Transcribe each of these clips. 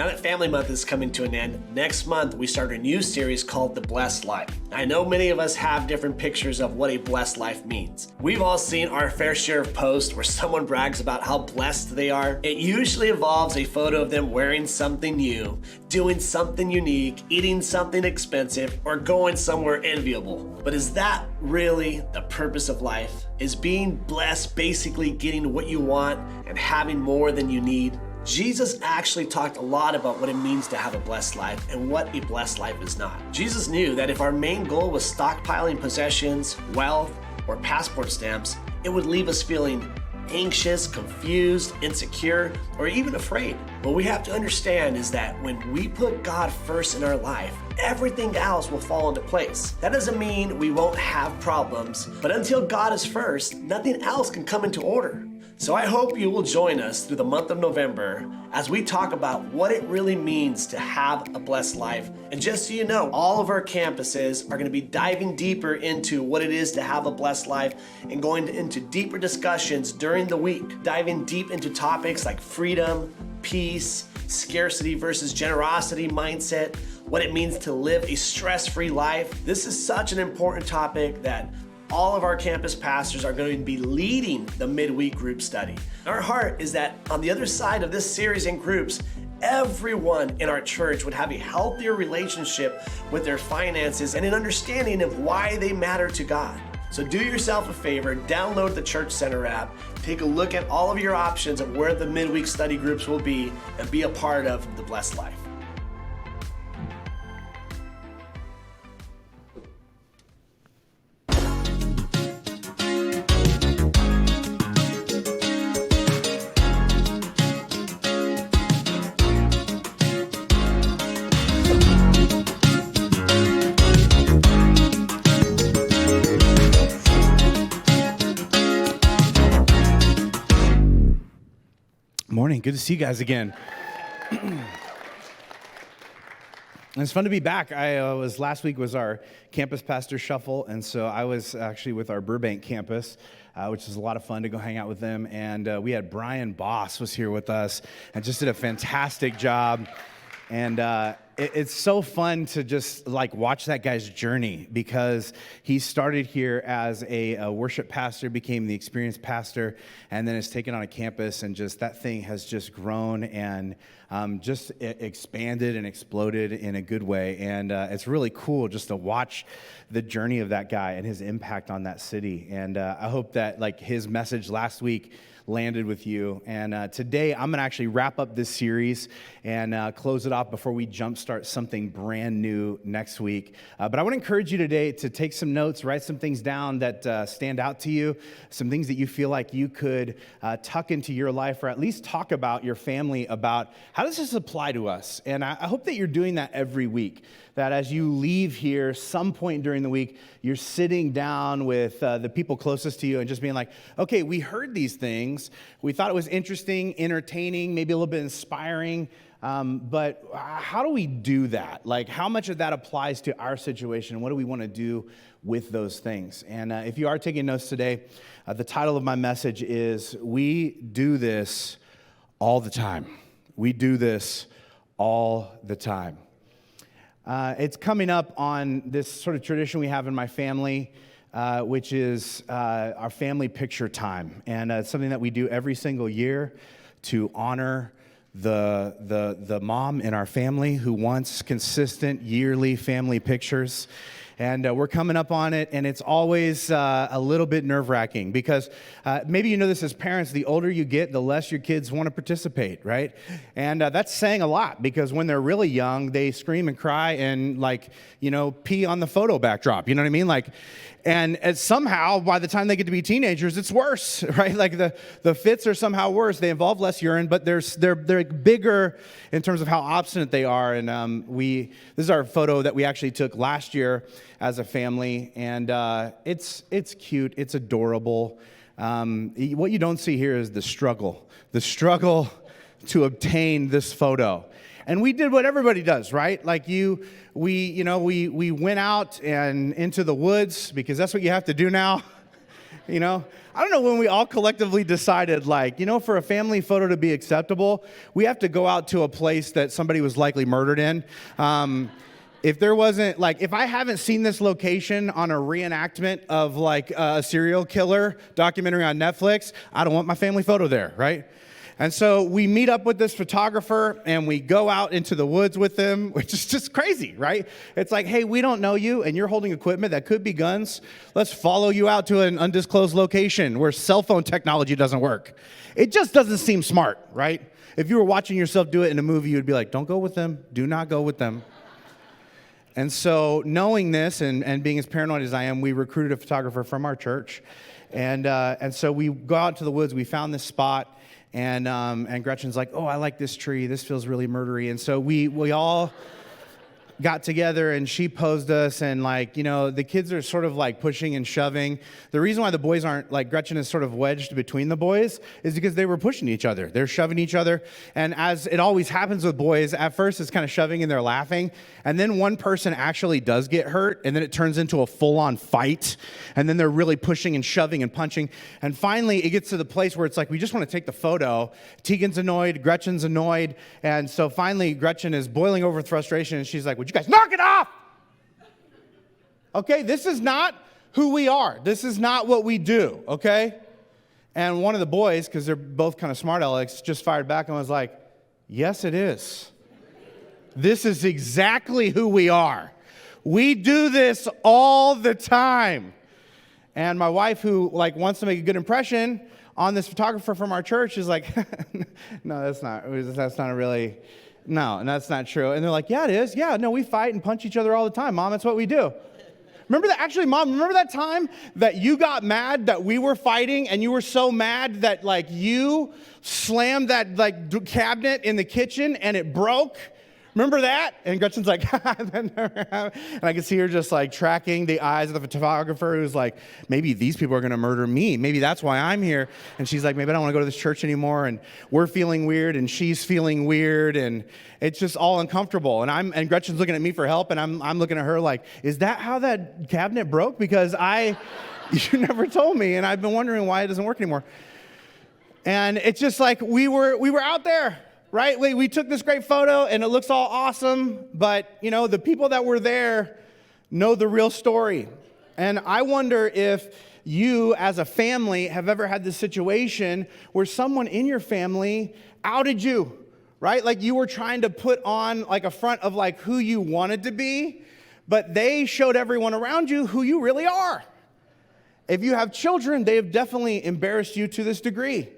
Now that Family Month is coming to an end, next month we start a new series called The Blessed Life. I know many of us have different pictures of what a blessed life means. We've all seen our fair share of posts where someone brags about how blessed they are. It usually involves a photo of them wearing something new, doing something unique, eating something expensive, or going somewhere enviable. But is that really the purpose of life? Is being blessed basically getting what you want and having more than you need? Jesus actually talked a lot about what it means to have a blessed life and what a blessed life is not. Jesus knew that if our main goal was stockpiling possessions, wealth, or passport stamps, it would leave us feeling anxious, confused, insecure, or even afraid. What we have to understand is that when we put God first in our life, everything else will fall into place. That doesn't mean we won't have problems, but until God is first, nothing else can come into order. So I hope you will join us through the month of November as we talk about what it really means to have a blessed life. And just so you know, all of our campuses are going to be diving deeper into what it is to have a blessed life and going into deeper discussions during the week, diving deep into topics like freedom, peace, scarcity versus generosity mindset, what it means to live a stress-free life. This is such an important topic that all of our campus pastors are going to be leading the midweek group study. Our heart is that on the other side of this series in groups, everyone in our church would have a healthier relationship with their finances and an understanding of why they matter to God. So do yourself a favor, download the Church Center app, take a look at all of your options of where the midweek study groups will be, and be a part of the Blessed Life. Morning. Good to see you guys again. It's fun to be back. Last week was our campus pastor shuffle, and so I was actually with our Burbank campus, which was a lot of fun to go hang out with them. And we had Brian Boss was here with us and just did a fantastic job. And it's so fun to just like watch that guy's journey, because he started here as a worship pastor, became the experienced pastor, and then has taken on a campus, and just that thing has just grown and just expanded and exploded in a good way. And it's really cool just to watch the journey of that guy and his impact on that city. And I hope that like his message last week landed with you. And today I'm going to actually wrap up this series and close it off before we jumpstart something brand new next week. But I want to encourage you today to take some notes, write some things down that stand out to you, some things that you feel like you could tuck into your life, or at least talk about your family about how does this apply to us. And I hope that you're doing that every week, that as you leave here some point during the week, you're sitting down with the people closest to you and just being like, okay, we heard these things. We thought it was interesting, entertaining, maybe a little bit inspiring. But how do we do that? Like, how much of that applies to our situation? What do we want to do with those things? And if you are taking notes today, the title of my message is, We Do This All the Time. We do this all the time. It's coming up on this sort of tradition we have in my family, which is our family picture time. And it's something that we do every single year to honor the mom in our family who wants consistent yearly family pictures. And we're coming up on it, and it's always a little bit nerve-wracking, because maybe you know this as parents, the older you get, the less your kids want to participate, right? And that's saying a lot, because when they're really young, they scream and cry and, like, you know, pee on the photo backdrop, you know what I mean? Like, and somehow, by the time they get to be teenagers, it's worse, right? Like the fits are somehow worse. They involve less urine, but they're bigger in terms of how obstinate they are. And this is our photo that we actually took last year as a family, and it's cute, it's adorable. What you don't see here is the struggle to obtain this photo. And we did what everybody does, right? Like we went out and into the woods, because that's what you have to do now. You know, I don't know when we all collectively decided, like, you know, for a family photo to be acceptable, we have to go out to a place that somebody was likely murdered in. If there wasn't, like, if I haven't seen this location on a reenactment of, like, a serial killer documentary on Netflix, I don't want my family photo there, right? And so we meet up with this photographer and we go out into the woods with him, which is just crazy, right? It's like, hey, we don't know you and you're holding equipment that could be guns. Let's follow you out to an undisclosed location where cell phone technology doesn't work. It just doesn't seem smart, right? If you were watching yourself do it in a movie, you'd be like, don't go with them. Do not go with them. And so knowing this and being as paranoid as I am, we recruited a photographer from our church. And so we go out to the woods. We found this spot. And Gretchen's like, oh, I like this tree. This feels really murdery. And so we all got together and she posed us and, like, you know, the kids are sort of like pushing and shoving. The reason why the boys aren't, like, Gretchen is sort of wedged between the boys is because they were pushing each other. They're shoving each other. And as it always happens with boys, at first it's kind of shoving and they're laughing. And then one person actually does get hurt and then it turns into a full-on fight. And then they're really pushing and shoving and punching. And finally it gets to the place where it's like, we just want to take the photo. Tegan's annoyed, Gretchen's annoyed. And so finally Gretchen is boiling over with frustration and she's like, would you guys knock it off? Okay, this is not who we are. This is not what we do, okay? And one of the boys, because they're both kind of smart alecks, just fired back and was like, yes, it is. This is exactly who we are. We do this all the time. And my wife, who, like, wants to make a good impression on this photographer from our church, is like, no, that's not really, no, and that's not true. And they're like, yeah, it is. Yeah, no, we fight and punch each other all the time, Mom. That's what we do. Remember that? Actually, Mom, remember that time that you got mad that we were fighting and you were so mad that, like, you slammed that, like, cabinet in the kitchen and it broke? Remember that? And Gretchen's like, and I can see her just, like, tracking the eyes of the photographer who's like, maybe these people are going to murder me. Maybe that's why I'm here. And she's like, maybe I don't want to go to this church anymore. And we're feeling weird and she's feeling weird. And it's just all uncomfortable. And Gretchen's looking at me for help. And I'm looking at her like, is that how that cabinet broke? Because you never told me. And I've been wondering why it doesn't work anymore. And it's just like we were out there. Right? We took this great photo and it looks all awesome, but, you know, the people that were there know the real story. And I wonder if you as a family have ever had this situation where someone in your family outed you, right? Like you were trying to put on, like, a front of, like, who you wanted to be, but they showed everyone around you who you really are. If you have children, they have definitely embarrassed you to this degree.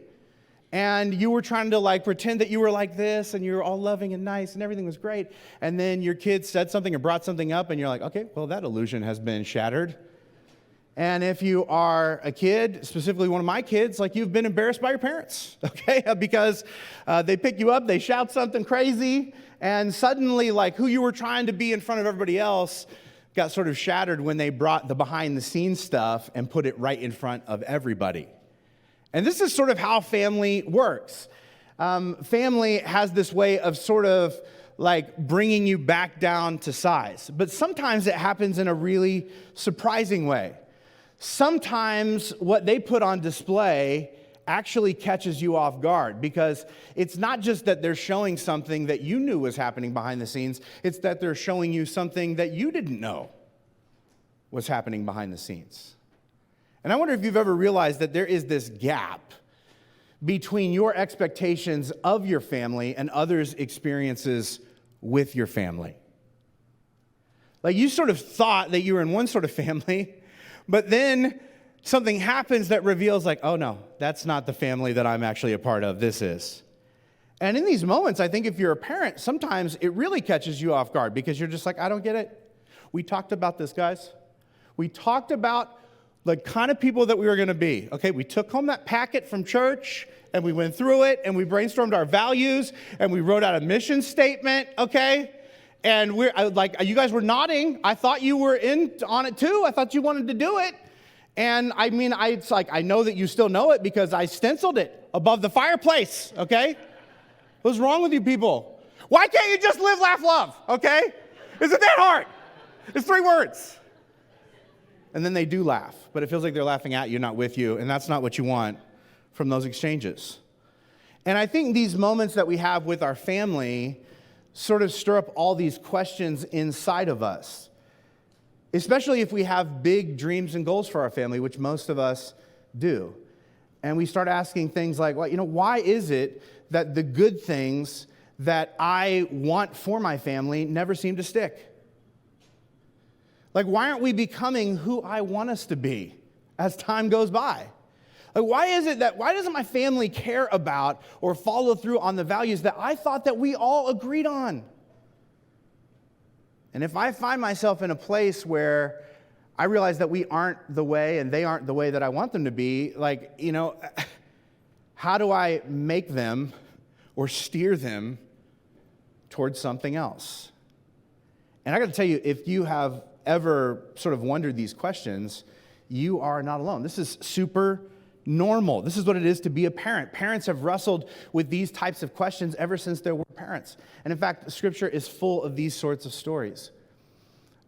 And you were trying to, like, pretend that you were like this and you were all loving and nice and everything was great. And then your kid said something or brought something up and you're like, okay, well, that illusion has been shattered. And if you are a kid, specifically one of my kids, like, you've been embarrassed by your parents, okay? Because they pick you up, they shout something crazy, and suddenly, like, who you were trying to be in front of everybody else got sort of shattered when they brought the behind-the-scenes stuff and put it right in front of everybody. And this is sort of how family works. Family has this way of sort of, like, bringing you back down to size. But sometimes it happens in a really surprising way. Sometimes what they put on display actually catches you off guard, because it's not just that they're showing something that you knew was happening behind the scenes. It's that they're showing you something that you didn't know was happening behind the scenes. And I wonder if you've ever realized that there is this gap between your expectations of your family and others' experiences with your family. Like, you sort of thought that you were in one sort of family, but then something happens that reveals, like, oh no, that's not the family that I'm actually a part of. This is. And in these moments, I think if you're a parent, sometimes it really catches you off guard because you're just like, I don't get it. We talked about this, guys. We talked about the kind of people that we were going to be. Okay, we took home that packet from church and we went through it and we brainstormed our values and we wrote out a mission statement, okay? And you guys were nodding. I thought you were in on it too. I thought you wanted to do it. And I mean, it's like, I know that you still know it because I stenciled it above the fireplace, okay? What's wrong with you people? Why can't you just live, laugh, love, okay? Isn't that hard? It's 3 words. and then they do laugh, but it feels like they're laughing at you, not with you, and that's not what you want from those exchanges. And I think these moments that we have with our family sort of stir up all these questions inside of us, especially if we have big dreams and goals for our family, which most of us do. And we start asking things like, well, why is it that the good things that I want for my family never seem to stick? Like, why aren't we becoming who I want us to be as time goes by? Like, why doesn't my family care about or follow through on the values that I thought that we all agreed on? And if I find myself in a place where I realize that we aren't the way and they aren't the way that I want them to be, how do I make them or steer them towards something else? And I got to tell you, if you have ever sort of wondered these questions, you are not alone. This is super normal. This is what it is to be a parent. Parents have wrestled with these types of questions ever since there were parents. And in fact, Scripture is full of these sorts of stories.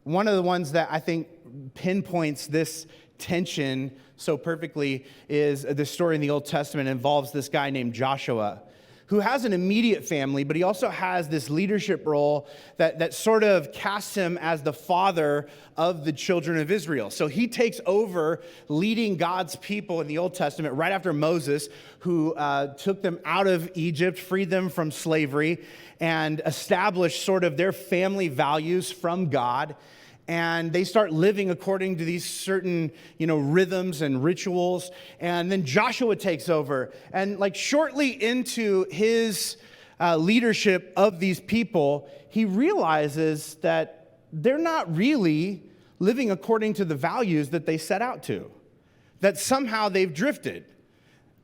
One of the ones that I think pinpoints this tension so perfectly is the story in the Old Testament. It involves this guy named Joshua, who has an immediate family, but he also has this leadership role that sort of casts him as the father of the children of Israel. So he takes over leading God's people in the Old Testament right after Moses, who took them out of Egypt, freed them from slavery, and established sort of their family values from God. And they start living according to these certain, rhythms and rituals. And then Joshua takes over. And shortly into his leadership of these people, he realizes that they're not really living according to the values that they set out to. That somehow they've drifted.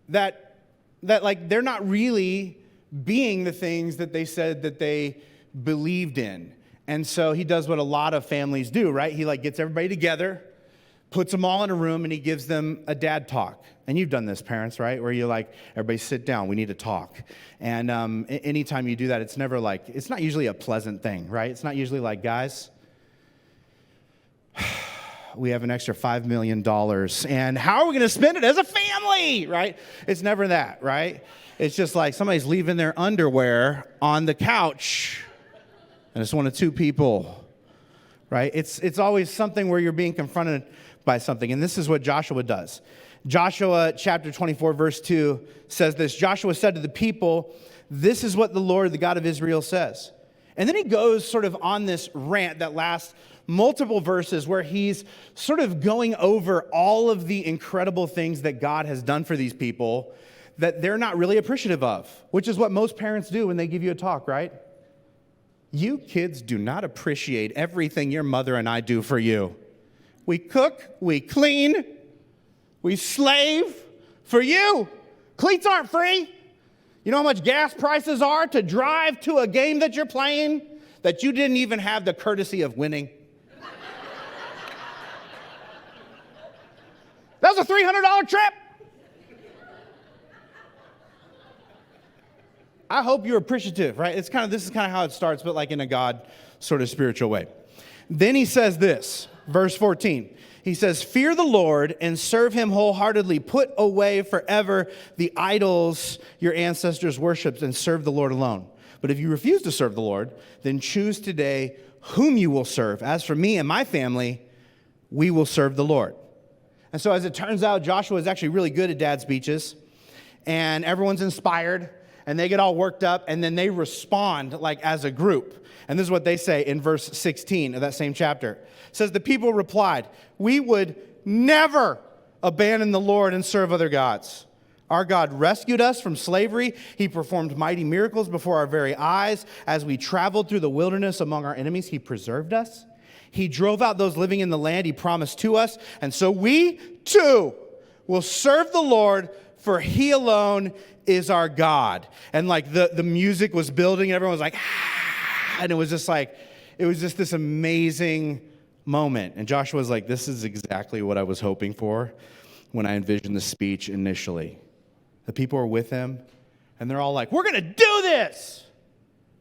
That they're not really being the things that they said that they believed in. And so he does what a lot of families do, right? He gets everybody together, puts them all in a room, and he gives them a dad talk. And you've done this, parents, right? Where you're everybody sit down, we need to talk. And anytime you do that, it's never it's not usually a pleasant thing, right? It's not usually guys, we have an extra $5 million, and how are we going to spend it as a family, right? It's never that, right? It's just somebody's leaving their underwear on the couch. And it's one of two people, right? It's always something where you're being confronted by something. And this is what Joshua does. Joshua chapter 24, verse 2 says this. Joshua said to the people, "This is what the Lord, the God of Israel, says." And then he goes sort of on this rant that lasts multiple verses where he's sort of going over all of the incredible things that God has done for these people that they're not really appreciative of, which is what most parents do when they give you a talk, right? You kids do not appreciate everything your mother and I do for you. We cook, we clean, we slave for you. Cleats aren't free. You know how much gas prices are to drive to a game that you're playing that you didn't even have the courtesy of winning? That was a $300 trip. I hope you're appreciative, right? This is kind of how it starts, but in a God sort of spiritual way. Then he says this, verse 14. He says, "Fear the Lord and serve him wholeheartedly. Put away forever the idols your ancestors worshipped and serve the Lord alone. But if you refuse to serve the Lord, then choose today whom you will serve. As for me and my family, we will serve the Lord." And so as it turns out, Joshua is actually really good at dad speeches, and everyone's inspired. And they get all worked up, and then they respond as a group. And this is what they say in verse 16 of that same chapter. It says, "The people replied, 'We would never abandon the Lord and serve other gods. Our God rescued us from slavery. He performed mighty miracles before our very eyes. As we traveled through the wilderness among our enemies, he preserved us. He drove out those living in the land he promised to us. And so we, too, will serve the Lord, for he alone is our God.'" And the music was building, and everyone was and it was just this amazing moment. And Joshua was like, "This is exactly what I was hoping for when I envisioned the speech initially." The people are with him, and they're all like, "We're going to do this.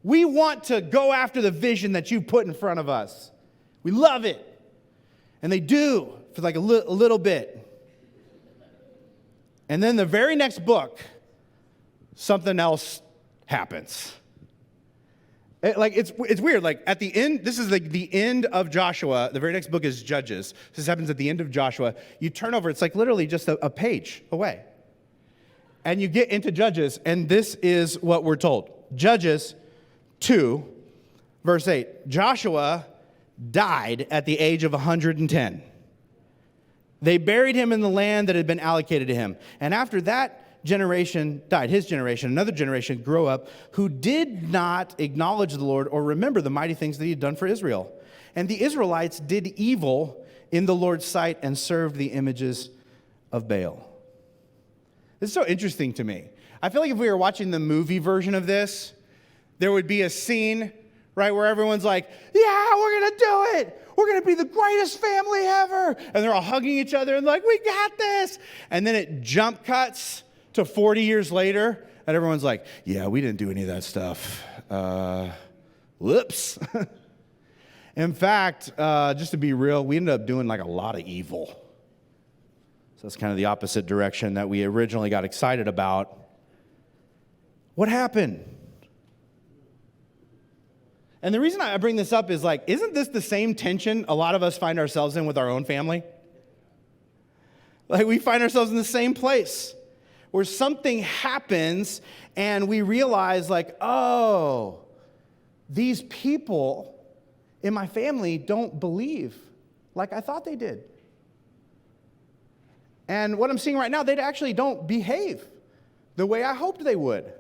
We want to go after the vision that you put in front of us. We love it." And they do. for like a little bit. And then the very next book, something else happens. It's weird. Like at the end, this is like the end of Joshua. The very next book is Judges. This happens at the end of Joshua. You turn over, it's like literally just a page away. And you get into Judges, and this is what we're told. Judges 2, verse 8. Joshua died at the age of 110. They buried him in the land that had been allocated to him. And after that generation died, his generation, another generation grew up who did not acknowledge the Lord or remember the mighty things that he had done for Israel. And the Israelites did evil in the Lord's sight and served the images of Baal. This is so interesting to me. I feel like if we were watching the movie version of this, there would be a scene, right, where everyone's like, yeah, we're going to do it. We're going to be the greatest family ever. And they're all hugging each other and like, we got this. And then it jump cuts to 40 years later, and everyone's like, yeah, we didn't do any of that stuff. Whoops. In fact, just to be real, we ended up doing like a lot of evil. So it's kind of the opposite direction that we originally got excited about. What happened? And the reason I bring this up is like, isn't this the same tension a lot of us find ourselves in with our own family? Like we find ourselves in the same place where something happens and we realize like, oh, these people in my family don't believe like I thought they did. And what I'm seeing right now, they actually don't behave the way I hoped they would.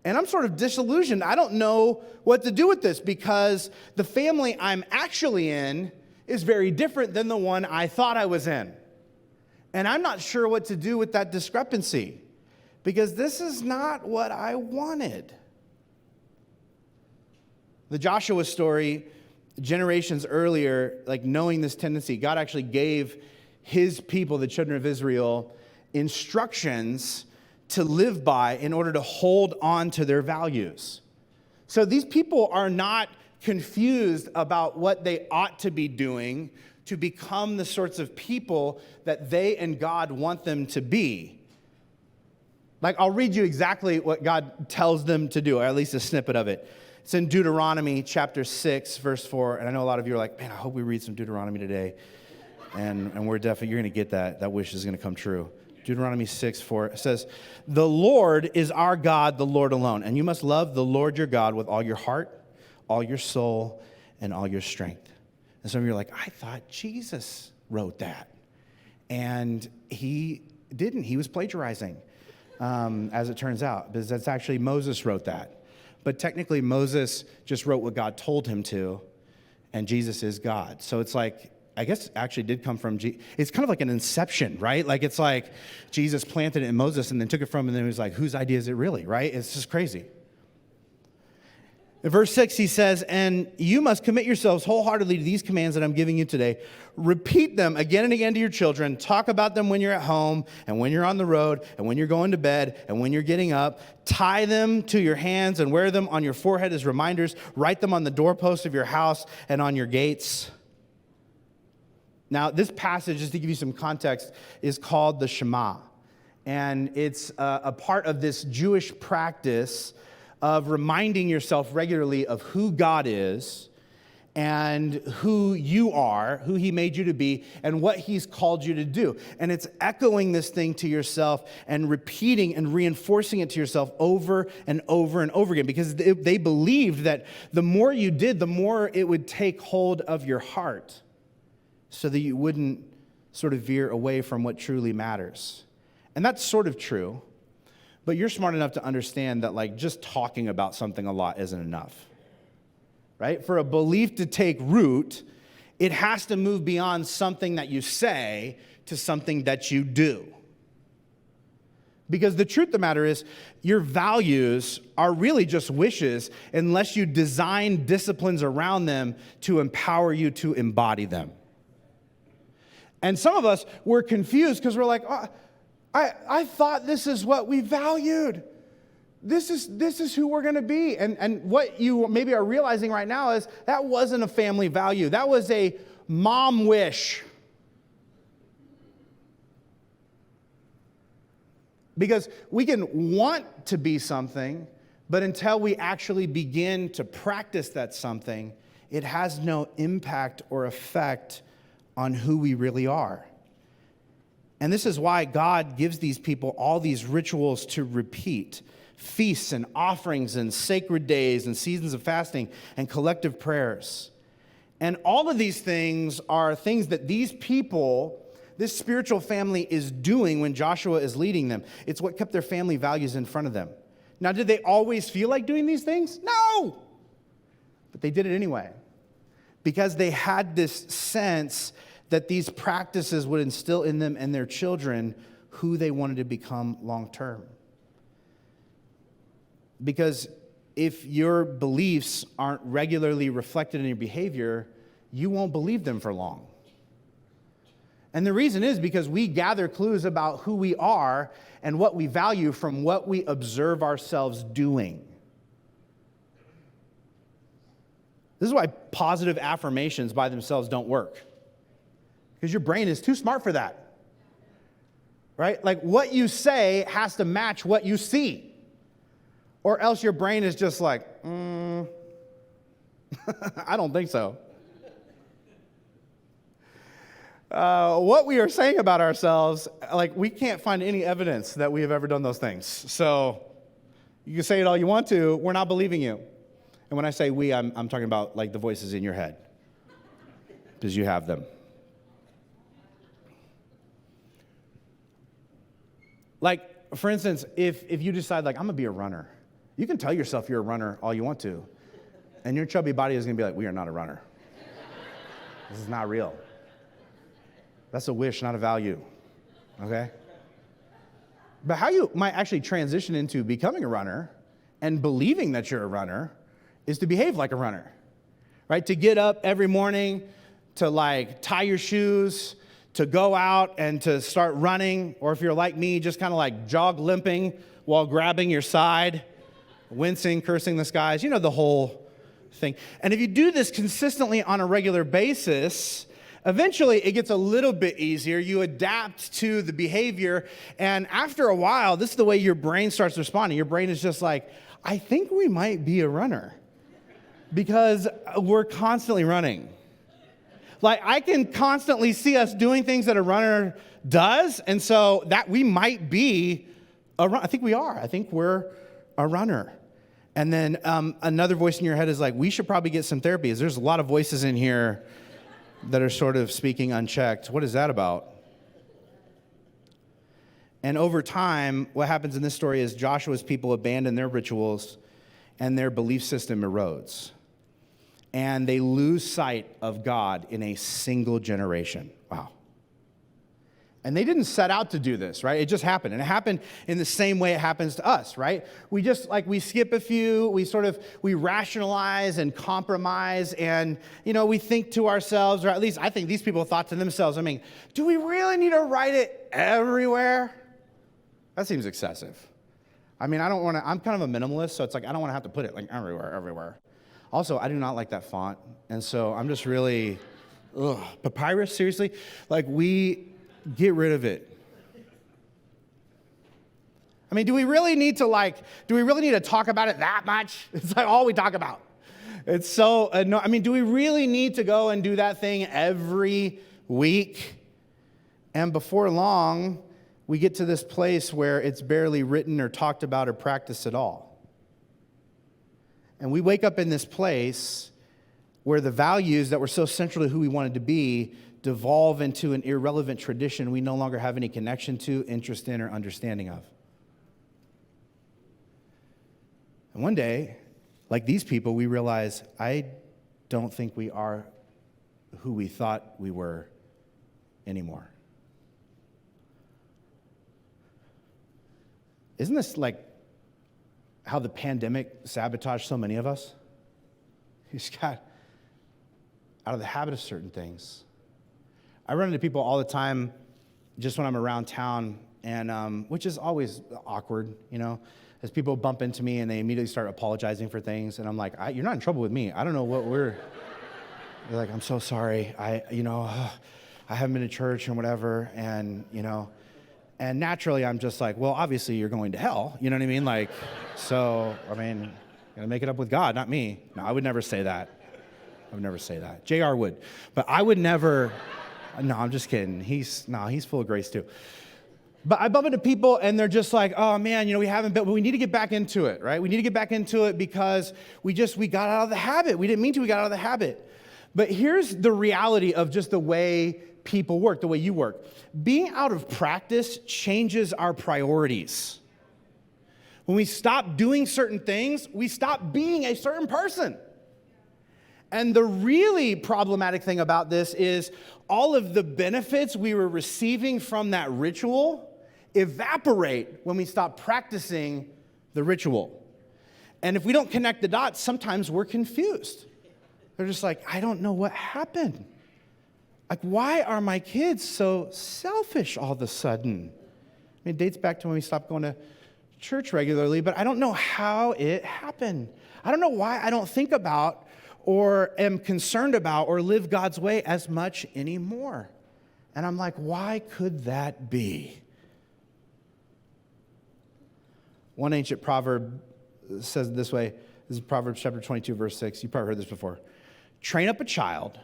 And I'm sort of disillusioned. I don't know what to do with this because the family I'm actually in is very different than the one I thought I was in. And I'm not sure what to do with that discrepancy because this is not what I wanted. The Joshua story, generations earlier, like knowing this tendency, God actually gave his people, the children of Israel, instructions to live by in order to hold on to their values. So these people are not confused about what they ought to be doing to become the sorts of people that they and God want them to be. Like, I'll read you exactly what God tells them to do, or at least a snippet of it. It's in Deuteronomy chapter 6, verse 4. And I know a lot of you are like, man, I hope we read some Deuteronomy today. And we're definitely, you're going to get that. That wish is going to come true. Deuteronomy 6:4 says, the Lord is our God, the Lord alone. And you must love the Lord your God with all your heart, all your soul, and all your strength. And some of you are like, I thought Jesus wrote that. And he didn't. He was plagiarizing, as it turns out. Because that's actually Moses wrote that. But technically, Moses just wrote what God told him to. And Jesus is God. So it's like, I guess it actually did come from, it's kind of like an inception, right? Like it's like Jesus planted it in Moses and then took it from him and then he was like, whose idea is it really, right? It's just crazy. In verse 6, he says, and you must commit yourselves wholeheartedly to these commands that I'm giving you today. Repeat them again and again to your children. Talk about them when you're at home and when you're on the road and when you're going to bed and when you're getting up. Tie them to your hands and wear them on your forehead as reminders. Write them on the doorposts of your house and on your gates. Now, this passage, just to give you some context, is called the Shema. And it's a part of this Jewish practice of reminding yourself regularly of who God is and who you are, who he made you to be, and what he's called you to do. And it's echoing this thing to yourself and repeating and reinforcing it to yourself over and over and over again because they believed that the more you did, the more it would take hold of your heart, so that you wouldn't sort of veer away from what truly matters. And that's sort of true, but you're smart enough to understand that like just talking about something a lot isn't enough, right? For a belief to take root, it has to move beyond something that you say to something that you do. Because the truth of the matter is, your values are really just wishes unless you design disciplines around them to empower you to embody them. And some of us, we're confused because we're like, oh, I thought this is what we valued. This is who we're going to be. And what you maybe are realizing right now is that wasn't a family value. That was a mom wish. Because we can want to be something, but until we actually begin to practice that something, it has no impact or effect on who we really are. And this is why God gives these people all these rituals to repeat. Feasts and offerings and sacred days and seasons of fasting and collective prayers. And all of these things are things that these people, this spiritual family, is doing when Joshua is leading them. It's what kept their family values in front of them. Now, did they always feel like doing these things? No! But they did it anyway. Because they had this sense that these practices would instill in them and their children who they wanted to become long term. Because if your beliefs aren't regularly reflected in your behavior, you won't believe them for long. And the reason is because we gather clues about who we are and what we value from what we observe ourselves doing. This is why positive affirmations by themselves don't work. Because your brain is too smart for that. Right? Like what you say has to match what you see. Or else your brain is just like, I don't think so. What we are saying about ourselves, like we can't find any evidence that we have ever done those things. So you can say it all you want to, we're not believing you. And when I say we, I'm talking about like the voices in your head. Because you have them. Like, for instance, if you decide, like, I'm going to be a runner, you can tell yourself you're a runner all you want to, and your chubby body is going to be like, we are not a runner. This is not real. That's a wish, not a value, okay? But how you might actually transition into becoming a runner and believing that you're a runner is to behave like a runner, right? To get up every morning, to, like, tie your shoes, to go out and to start running, or if you're like me, just kind of like jog limping while grabbing your side, wincing, cursing the skies, you know, the whole thing. And if you do this consistently on a regular basis, eventually it gets a little bit easier. You adapt to the behavior, and after a while, this is the way your brain starts responding. Your brain is just like, I think we might be a runner because we're constantly running. Like, I can constantly see us doing things that a runner does, and so that we might be a runner. I think we are. I think we're a runner. And then another voice in your head is like, we should probably get some therapy. There's a lot of voices in here that are sort of speaking unchecked. What is that about? And over time, what happens in this story is Joshua's people abandon their rituals, and their belief system erodes. And they lose sight of God in a single generation. Wow. And they didn't set out to do this, right? It just happened. And it happened in the same way it happens to us, right? We just, like, we skip a few, we rationalize and compromise, and, you know, we think to ourselves, or at least I think these people thought to themselves, I mean, do we really need to write it everywhere? That seems excessive. I mean, I don't want to, I'm kind of a minimalist, so it's like, I don't want to have to put it, like, everywhere. Also, I do not like that font, and so I'm just really, papyrus, seriously? Like, we get rid of it. I mean, do we really need to talk about it that much? It's like all we talk about. It's so, I mean, do we really need to go and do that thing every week? And before long, we get to this place where it's barely written or talked about or practiced at all. And we wake up in this place where the values that were so central to who we wanted to be devolve into an irrelevant tradition we no longer have any connection to, interest in, or understanding of. And one day, like these people, we realize, I don't think we are who we thought we were anymore. Isn't this like how the pandemic sabotaged so many of us? We just got out of the habit of certain things. I run into people all the time just when I'm around town, and which is always awkward, you know, as people bump into me and they immediately start apologizing for things, and I'm like, you're not in trouble with me. I don't know what we're... They're like, I'm so sorry. I haven't been to church and whatever, and, you know, And naturally, I'm just like, well, obviously you're going to hell. You know what I mean? Like, so, I mean, gotta make it up with God, not me. No, I would never say that. I would never say that. JR would. But I would never, no, I'm just kidding. He's full of grace too. But I bump into people and they're just like, oh man, we haven't been, but we need to get back into it, right? We need to get back into it because we got out of the habit. We didn't mean to, we got out of the habit. But here's the reality of just the way people work, the way you work. Being out of practice changes our priorities. When we stop doing certain things, we stop being a certain person. And the really problematic thing about this is all of the benefits we were receiving from that ritual evaporate when we stop practicing the ritual. And if we don't connect the dots, sometimes we're confused. They're just like, I don't know what happened. Like, why are my kids so selfish all of a sudden? I mean, it dates back to when we stopped going to church regularly, but I don't know how it happened. I don't know why I don't think about or am concerned about or live God's way as much anymore. And I'm like, why could that be? One ancient proverb says it this way. This is Proverbs chapter 22, verse 6. You've probably heard this before. Train up a child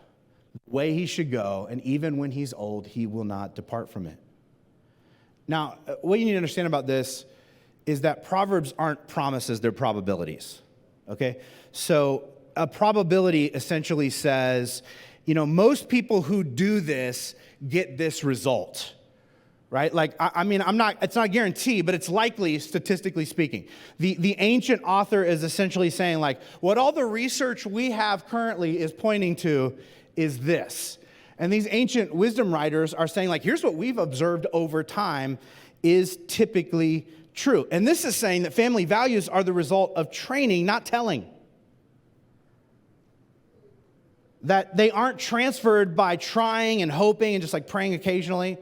the way he should go, and even when he's old, he will not depart from it. Now, what you need to understand about this is that Proverbs aren't promises, they're probabilities, okay? So a probability essentially says, most people who do this get this result, right? Like, it's not a guarantee, but it's likely, statistically speaking. The ancient author is essentially saying, like, what all the research we have currently is pointing to is this. And these ancient wisdom writers are saying, like, here's what we've observed over time is typically true. And this is saying that family values are the result of training, not telling. That they aren't transferred by trying and hoping and just like praying occasionally.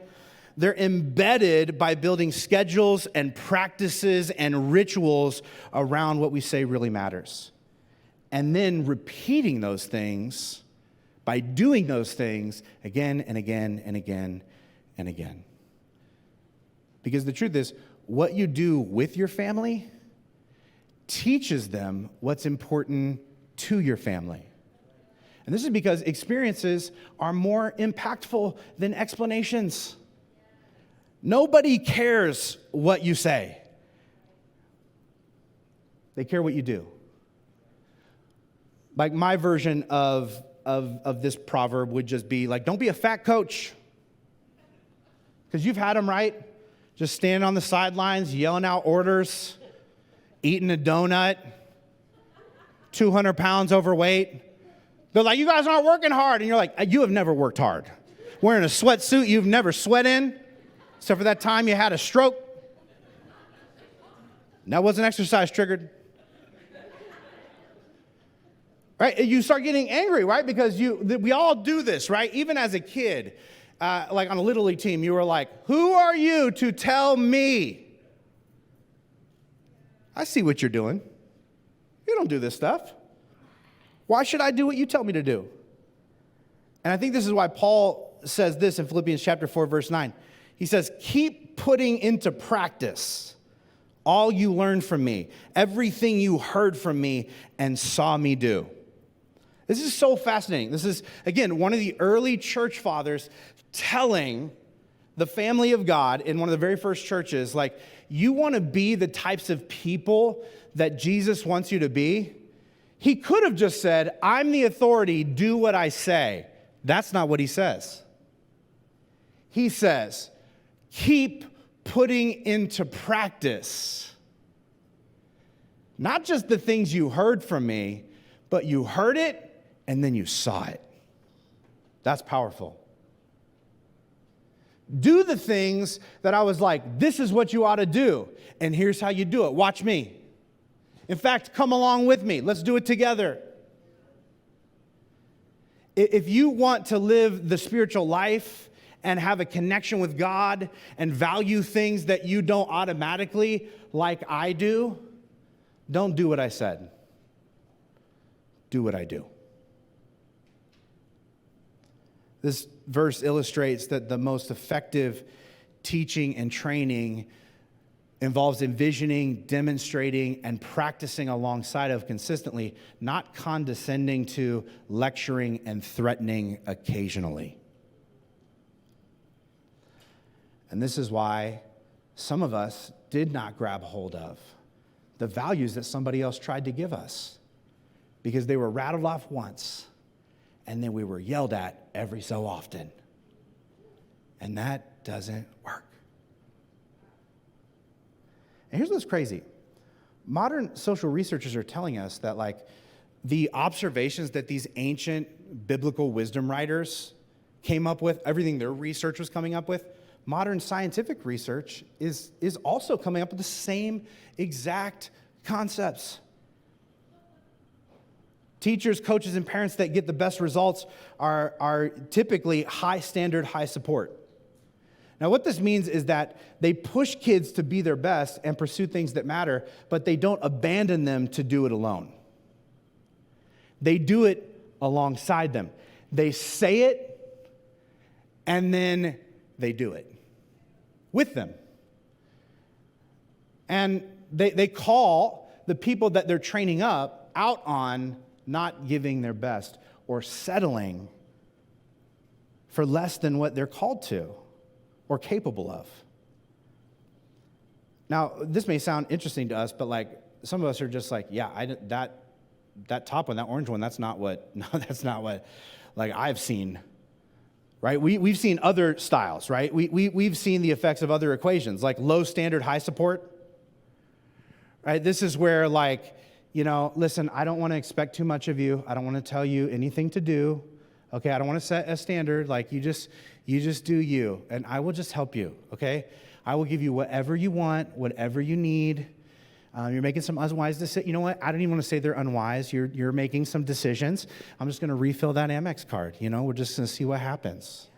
They're embedded by building schedules and practices and rituals around what we say really matters. And then repeating those things by doing those things again and again and again and again. Because the truth is, what you do with your family teaches them what's important to your family. And this is because experiences are more impactful than explanations. Nobody cares what you say. They care what you do. Like my version of this proverb would just be like, don't be a fat coach. Because you've had them, right? Just standing on the sidelines, yelling out orders, eating a donut, 200 pounds overweight. They're like, you guys aren't working hard. And you're like, you have never worked hard. Wearing a sweatsuit you've never sweat in, except for that time you had a stroke. And that wasn't exercise triggered. Right? You start getting angry, right? Because we all do this, right? Even as a kid, like on a Little League team, you were like, who are you to tell me? I see what you're doing. You don't do this stuff. Why should I do what you tell me to do? And I think this is why Paul says this in Philippians chapter 4, verse 9. He says, keep putting into practice all you learned from me, everything you heard from me and saw me do. This is so fascinating. This is, again, one of the early church fathers telling the family of God in one of the very first churches, like, you want to be the types of people that Jesus wants you to be? He could have just said, I'm the authority, do what I say. That's not what he says. He says, keep putting into practice not just the things you heard from me, but you heard it and then you saw it. That's powerful. Do the things that I was like, this is what you ought to do, and here's how you do it. Watch me. In fact, come along with me. Let's do it together. If you want to live the spiritual life and have a connection with God and value things that you don't automatically, like I do, don't do what I said. Do what I do. This verse illustrates that the most effective teaching and training involves envisioning, demonstrating, and practicing alongside of consistently, not condescending to, lecturing, and threatening occasionally. And this is why some of us did not grab hold of the values that somebody else tried to give us, because they were rattled off once, and then we were yelled at every so often. And that doesn't work. And here's what's crazy. Modern social researchers are telling us that the observations that these ancient biblical wisdom writers came up with, everything their research was coming up with, modern scientific research is also coming up with the same exact concepts. Teachers, coaches, and parents that get the best results are typically high standard, high support. Now, what this means is that they push kids to be their best and pursue things that matter, but they don't abandon them to do it alone. They do it alongside them. They say it, and then they do it with them. And they call the people that they're training up out on not giving their best or settling for less than what they're called to or capable of. Now, this may sound interesting to us, but some of us are just that top one, that orange one, that's not what I've seen, right? We've seen other styles, right? We've seen the effects of other equations, like low standard, high support, right? This is where listen, I don't want to expect too much of you. I don't want to tell you anything to do. Okay, I don't want to set a standard. You just do you, and I will just help you, okay? I will give you whatever you want, whatever you need. You're making some unwise decisions. You know what? I don't even want to say they're unwise. You're making some decisions. I'm just going to refill that Amex card. We're just going to see what happens,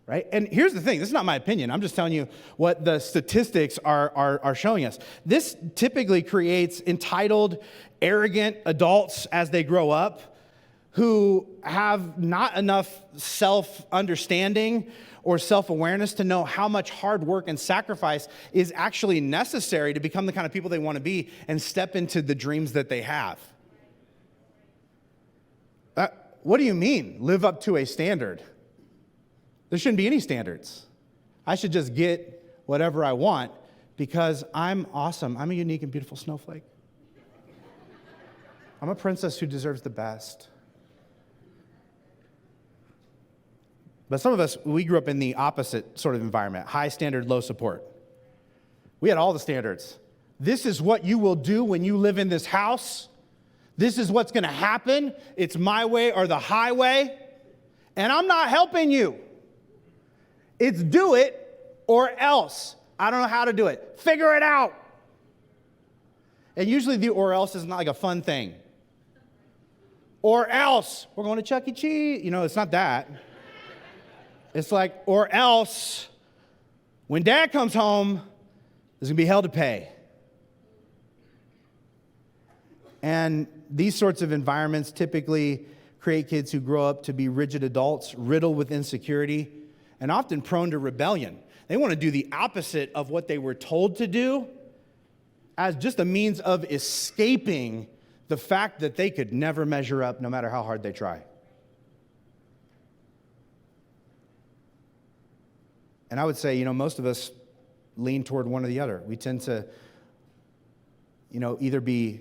right? And here's the thing. This is not my opinion. I'm just telling you what the statistics are showing us. This typically creates entitled, arrogant adults as they grow up, who have not enough self-understanding or self-awareness to know how much hard work and sacrifice is actually necessary to become the kind of people they want to be and step into the dreams that they have. What do you mean, live up to a standard? There shouldn't be any standards. I should just get whatever I want because I'm awesome. I'm a unique and beautiful snowflake. I'm a princess who deserves the best. But some of us, we grew up in the opposite sort of environment, high standard, low support. We had all the standards. This is what you will do when you live in this house. This is what's going to happen. It's my way or the highway. And I'm not helping you. It's do it or else. I don't know how to do it. Figure it out. And usually the or else is not a fun thing. Or else, we're going to Chuck E. Cheese. It's not that. It's or else, when dad comes home, there's going to be hell to pay. And these sorts of environments typically create kids who grow up to be rigid adults, riddled with insecurity, and often prone to rebellion. They want to do the opposite of what they were told to do as just a means of escaping the fact that they could never measure up no matter how hard they try. And I would say, most of us lean toward one or the other. We tend to, either be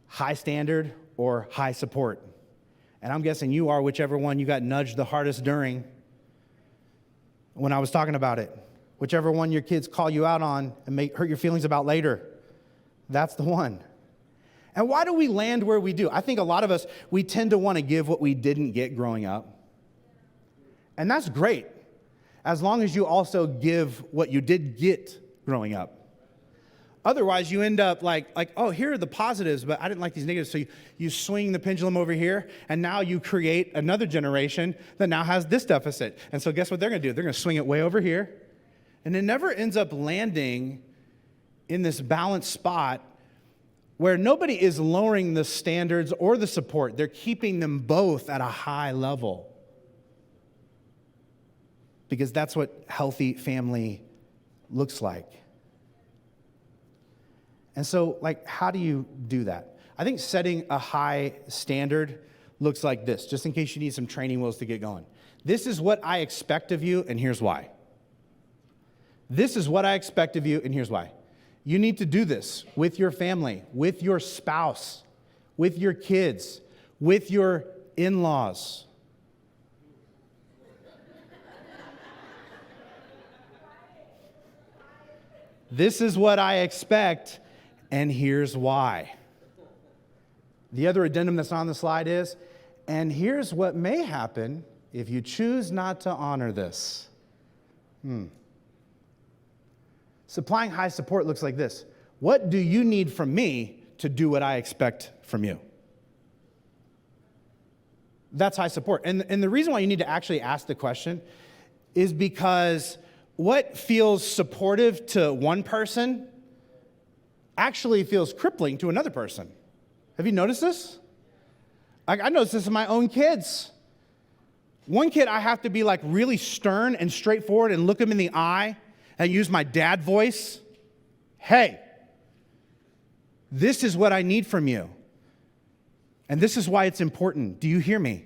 high standard or high support. And I'm guessing you are whichever one you got nudged the hardest during when I was talking about it. Whichever one your kids call you out on and hurt your feelings about later. That's the one. And why do we land where we do? I think a lot of us, we tend to want to give what we didn't get growing up. And that's great, as long as you also give what you did get growing up. Otherwise, you end up oh, here are the positives, but I didn't like these negatives. So you swing the pendulum over here, and now you create another generation that now has this deficit. And so guess what they're going to do? They're going to swing it way over here. And it never ends up landing in this balanced spot where nobody is lowering the standards or the support. They're keeping them both at a high level. because that's what healthy family looks like. And so, how do you do that? I think setting a high standard looks like this, just in case you need some training wheels to get going. This is what I expect of you, and here's why. This is what I expect of you, and here's why. You need to do this with your family, with your spouse, with your kids, with your in-laws. This is what I expect, and here's why. The other addendum that's on the slide is, and here's what may happen if you choose not to honor this. Supplying high support looks like this. What do you need from me to do what I expect from you? That's high support. And the reason why you need to actually ask the question is because what feels supportive to one person actually feels crippling to another person. Have you noticed this? I noticed this in my own kids. One kid, I have to be really stern and straightforward and look him in the eye and use my dad voice. Hey, this is what I need from you. And this is why it's important. Do you hear me?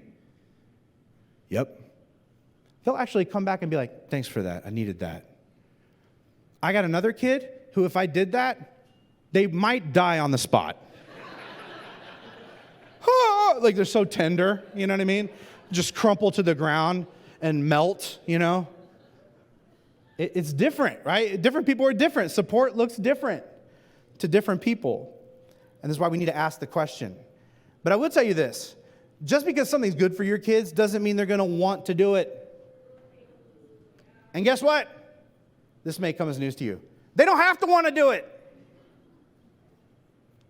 Yep. He'll actually come back and be like, thanks for that. I needed that. I got another kid who, if I did that, they might die on the spot. They're so tender, you know what I mean? Just crumple to the ground and melt, It's different, right? Different people are different. Support looks different to different people. And this is why we need to ask the question. But I will tell you this. Just because something's good for your kids doesn't mean they're going to want to do it. And guess what? This may come as news to you. They don't have to want to do it.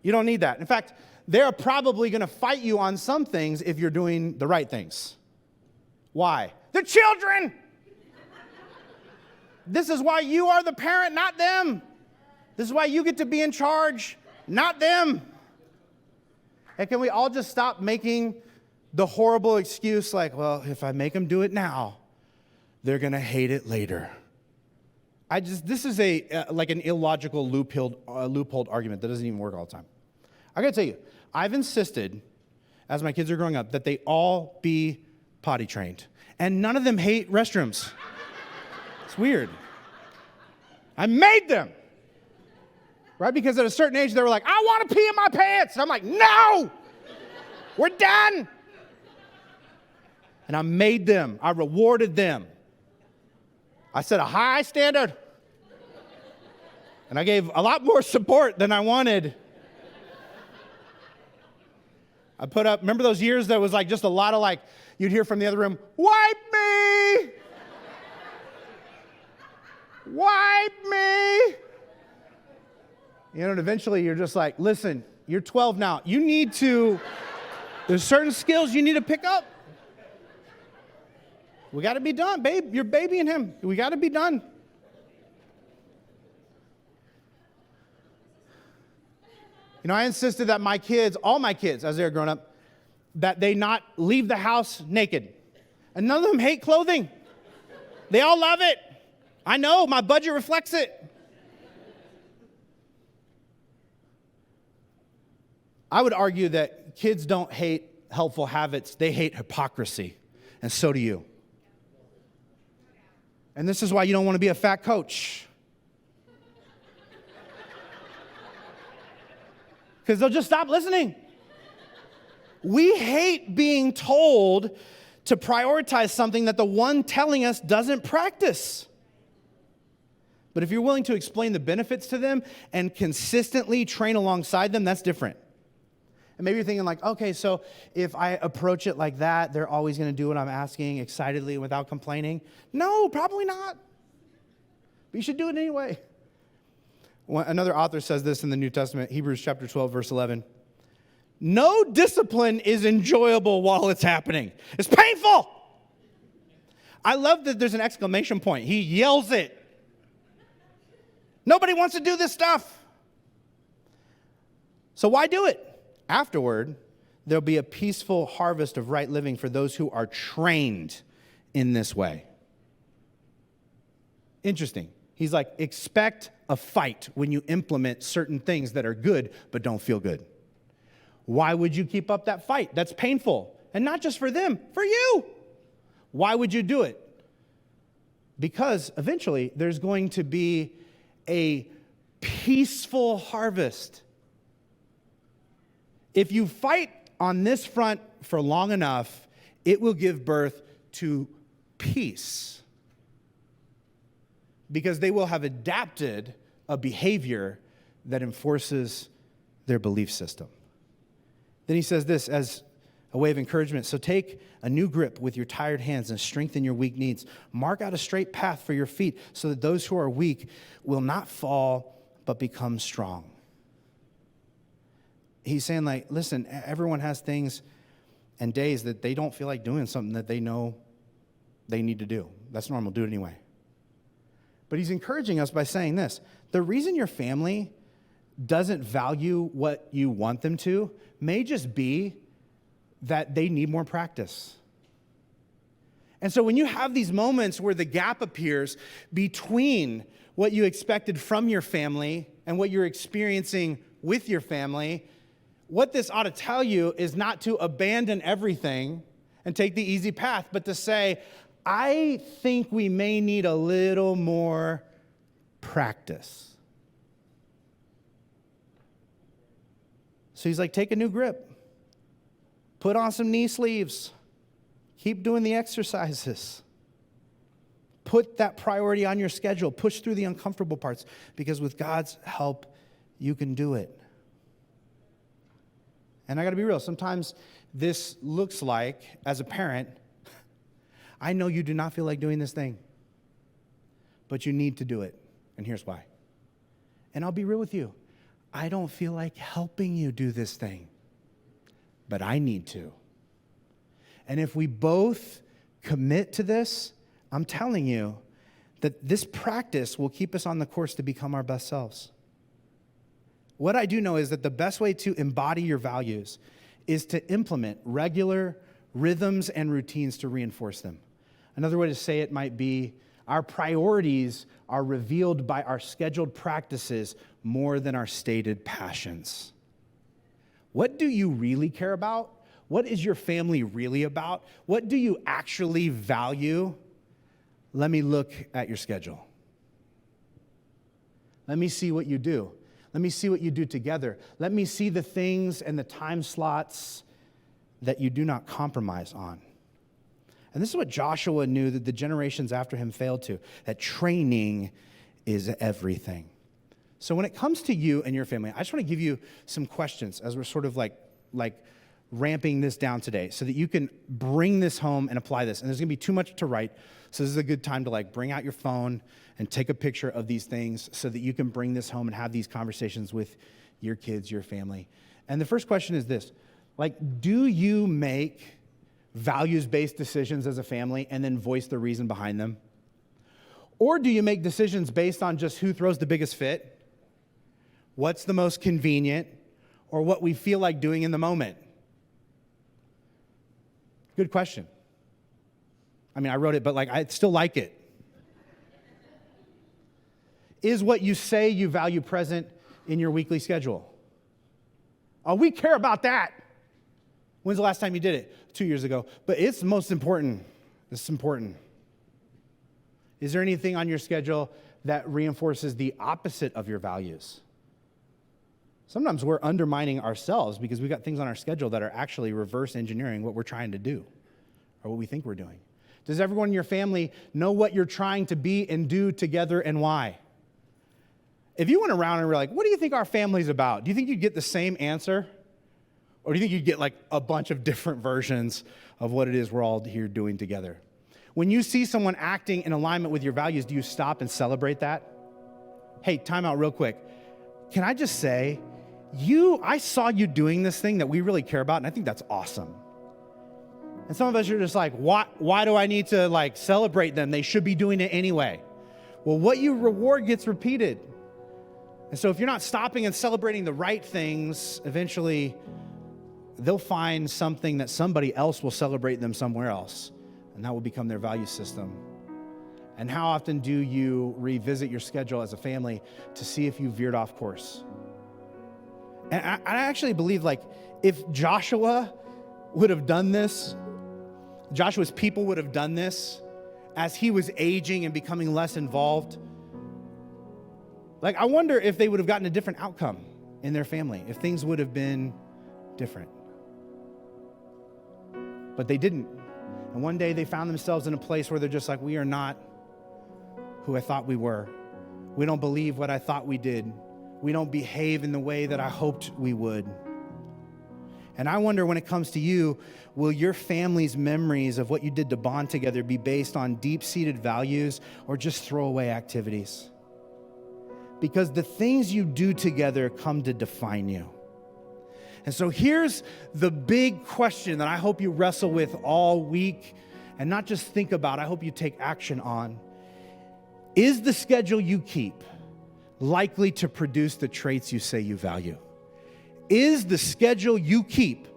You don't need that. In fact, they're probably going to fight you on some things if you're doing the right things. Why? They're children. This is why you are the parent, not them. This is why you get to be in charge, not them. And can we all just stop making the horrible excuse well, if I make them do it now, they're going to hate it later. This is an illogical loopholed argument that doesn't even work all the time. I got to tell you, I've insisted, as my kids are growing up, that they all be potty trained. And none of them hate restrooms. It's weird. I made them. Right? Because at a certain age, they were like, I want to pee in my pants. And I'm like, no! We're done! And I made them. I rewarded them. I set a high standard. And I gave a lot more support than I wanted. I put up, remember those years that was just a lot of you'd hear from the other room, wipe me! Wipe me! And eventually you're just listen, you're 12 now. You need to, there's certain skills you need to pick up. We got to be done, babe. You're babying him. We got to be done. I insisted that my kids, all my kids, as they were growing up, that they not leave the house naked. And none of them hate clothing. They all love it. I know, my budget reflects it. I would argue that kids don't hate helpful habits. They hate hypocrisy. And so do you. And this is why you don't want to be a fat coach. Because they'll just stop listening. We hate being told to prioritize something that the one telling us doesn't practice. But if you're willing to explain the benefits to them and consistently train alongside them, that's different. And maybe you're thinking okay, so if I approach it like that, they're always going to do what I'm asking excitedly without complaining. No, probably not. But you should do it anyway. Another author says this in the New Testament, Hebrews chapter 12, verse 11. No discipline is enjoyable while it's happening. It's painful. I love that there's an exclamation point. He yells it. Nobody wants to do this stuff. So why do it? Afterward, there'll be a peaceful harvest of right living for those who are trained in this way. Interesting. He's like, expect a fight when you implement certain things that are good but don't feel good. Why would you keep up that fight? That's painful. And not just for them, for you. Why would you do it? Because eventually there's going to be a peaceful harvest. If you fight on this front for long enough, it will give birth to peace. Because they will have adapted a behavior that enforces their belief system. Then he says this as a way of encouragement. So take a new grip with your tired hands and strengthen your weak knees. Mark out a straight path for your feet so that those who are weak will not fall but become strong. He's saying, like, listen, everyone has things and days that they don't feel like doing something that they know they need to do. That's normal. Do it anyway. But he's encouraging us by saying this. The reason your family doesn't value what you want them to may just be that they need more practice. And so when you have these moments where the gap appears between what you expected from your family and what you're experiencing with your family, what this ought to tell you is not to abandon everything and take the easy path, but to say, I think we may need a little more practice. So he's like, take a new grip. Put on some knee sleeves. Keep doing the exercises. Put that priority on your schedule. Push through the uncomfortable parts, because with God's help, you can do it. And I got to be real. Sometimes this looks like, as a parent, I know you do not feel like doing this thing, but you need to do it. And here's why. And I'll be real with you. I don't feel like helping you do this thing, but I need to. And if we both commit to this, I'm telling you that this practice will keep us on the course to become our best selves. What I do know is that the best way to embody your values is to implement regular rhythms and routines to reinforce them. Another way to say it might be, our priorities are revealed by our scheduled practices more than our stated passions. What do you really care about? What is your family really about? What do you actually value? Let me look at your schedule. Let me see what you do. Let me see what you do together. Let me see the things and the time slots that you do not compromise on. And this is what Joshua knew that the generations after him failed to, that training is everything. So when it comes to you and your family, I just want to give you some questions as we're sort of like ramping this down today so that you can bring this home and apply this. And there's going to be too much to write, so this is a good time to bring out your phone and take a picture of these things so that you can bring this home and have these conversations with your kids, your family. And the first question is this, do you make values-based decisions as a family and then voice the reason behind them? Or do you make decisions based on just who throws the biggest fit, what's the most convenient, or what we feel like doing in the moment? Good question. I mean, I wrote it, but I still like it. Is what you say you value present in your weekly schedule? Oh, we care about that. When's the last time you did it? 2 years ago. But it's most important. It's important. Is there anything on your schedule that reinforces the opposite of your values? Sometimes we're undermining ourselves because we've got things on our schedule that are actually reverse engineering what we're trying to do or what we think we're doing. Does everyone in your family know what you're trying to be and do together and why? If you went around and were like, what do you think our family's about? Do you think you'd get the same answer? Or do you think you'd get a bunch of different versions of what it is we're all here doing together? When you see someone acting in alignment with your values, do you stop and celebrate that? Hey, time out real quick. Can I just say, I saw you doing this thing that we really care about, and I think that's awesome. And some of us are just like, why do I need to celebrate them? They should be doing it anyway. Well, what you reward gets repeated. And so if you're not stopping and celebrating the right things, eventually they'll find something that somebody else will celebrate them somewhere else, and that will become their value system. And how often do you revisit your schedule as a family to see if you veered off course? And I actually believe, like, if Joshua would have done this, Joshua's people would have done this as he was aging and becoming less involved. Like, I wonder if they would have gotten a different outcome in their family, if things would have been different. But they didn't. And one day they found themselves in a place where they're just like, we are not who I thought we were. We don't believe what I thought we did. We don't behave in the way that I hoped we would. And I wonder, when it comes to you, will your family's memories of what you did to bond together be based on deep-seated values or just throwaway activities? Because the things you do together come to define you. And so here's the big question that I hope you wrestle with all week, and not just think about, I hope you take action on. Is the schedule you keep likely to produce the traits you say you value? Is the schedule you keep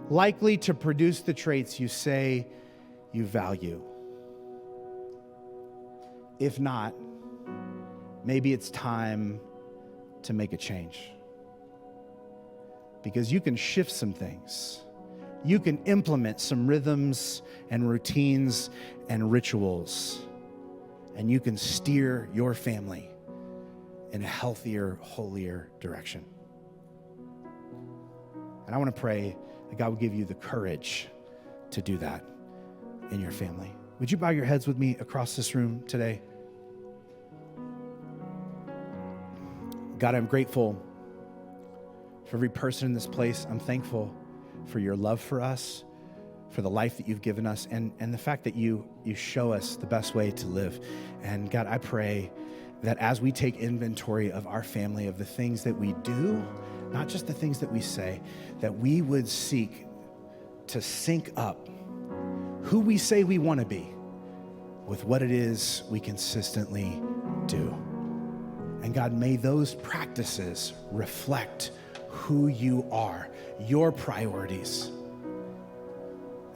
likely to produce the traits you say you value? If not, maybe it's time to make a change. Because you can shift some things. You can implement some rhythms and routines and rituals. And you can steer your family in a healthier, holier direction. And I want to pray that God would give you the courage to do that in your family. Would you bow your heads with me across this room today? God, I'm grateful for every person in this place. I'm thankful for your love for us, for the life that you've given us, and the fact that you show us the best way to live. And God, I pray that as we take inventory of our family, of the things that we do, not just the things that we say, that we would seek to sync up who we say we want to be with what it is we consistently do. And God, may those practices reflect who you are, your priorities.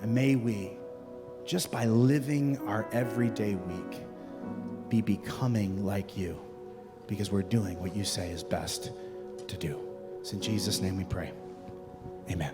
And may we, just by living our everyday week, be becoming like you, because we're doing what you say is best to do. It's in Jesus' name we pray. Amen.